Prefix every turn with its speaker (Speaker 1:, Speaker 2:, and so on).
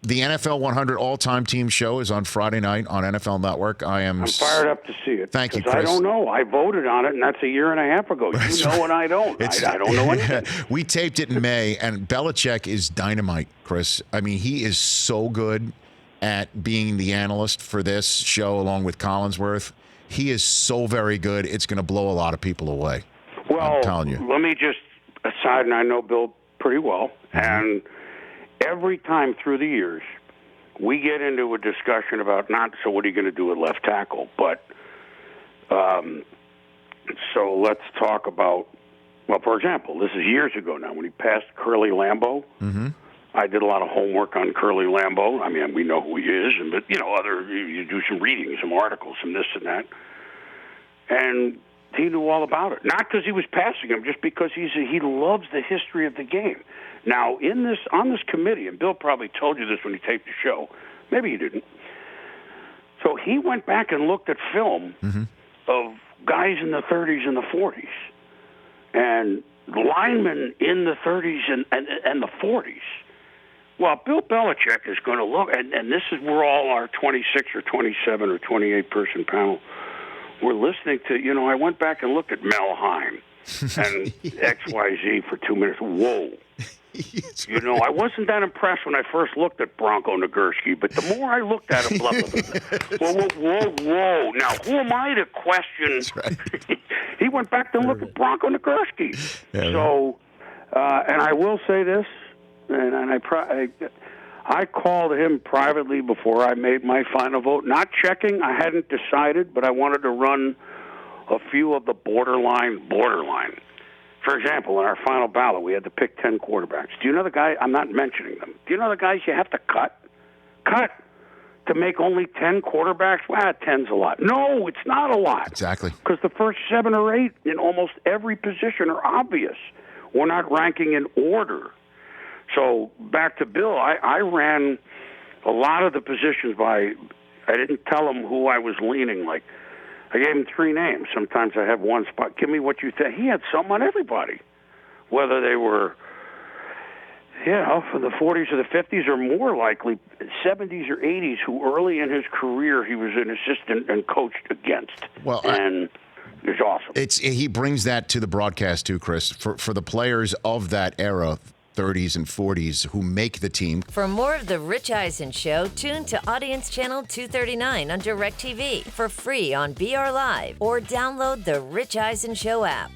Speaker 1: The NFL 100 all-time team show is on Friday night on NFL Network. I'm
Speaker 2: fired up to see it.
Speaker 1: Thank you, Chris.
Speaker 2: I don't know. I voted on it, and that's a year and a half ago. You know, and I don't. I don't know anything.
Speaker 1: We taped it in May, and Belichick is dynamite, Chris. I mean, he is so good at being the analyst for this show along with Collinsworth. He is so very good. It's going to blow a lot of people away.
Speaker 2: Well,
Speaker 1: I'm telling you.
Speaker 2: Let me just aside, and I know Bill pretty well, and every time through the years, we get into a discussion about not so what are you going to do with left tackle, but so let's talk about, well, for example, this is years ago now when he passed Curly Lambeau. I did a lot of homework on Curly Lambeau. I mean, we know who he is, but you do some reading, some articles, some this and that, and he knew all about it. Not because he was passing him, just because he loves the history of the game. Now, on this committee, and Bill probably told you this when he taped the show, maybe he didn't. So he went back and looked at film of guys in the 30s and the 40s, and linemen in the 30s and the 40s. Well, Bill Belichick is going to look, and this is where all our 26 or 27 or 28 person panel. We're listening to, I went back and looked at Mel Heim and XYZ for 2 minutes. Whoa. I wasn't that impressed when I first looked at Bronco Nagurski, but the more I looked at him, whoa. Now, who am I to question?
Speaker 1: That's right.
Speaker 2: He went back to look at Bronco Nagurski. Yeah, so, and I will say this, and I called him privately before I made my final vote. Not checking. I hadn't decided, but I wanted to run a few of the borderline. For example, in our final ballot, we had to pick 10 quarterbacks. Do you know the guy? I'm not mentioning them. Do you know the guys you have to cut? Cut to make only 10 quarterbacks? Well, 10's a lot. No, it's not a lot.
Speaker 1: Exactly.
Speaker 2: Because the first 7 or 8 in almost every position are obvious. We're not ranking in order. So back to Bill, I ran a lot of the positions by, I didn't tell him who I was leaning like. I gave him 3 names. Sometimes I have one spot. Give me what you think. He had some on everybody, whether they were, from the 40s or the 50s or more likely 70s or 80s, who early in his career he was an assistant and coached against.
Speaker 1: Well,
Speaker 2: and it's awesome.
Speaker 1: He brings that to the broadcast too, Chris, for the players of that era, 30s and 40s, who make the team.
Speaker 3: For more of The Rich Eisen Show, tune to Audience Channel 239 on DirecTV for free on BR Live or download the Rich Eisen Show app.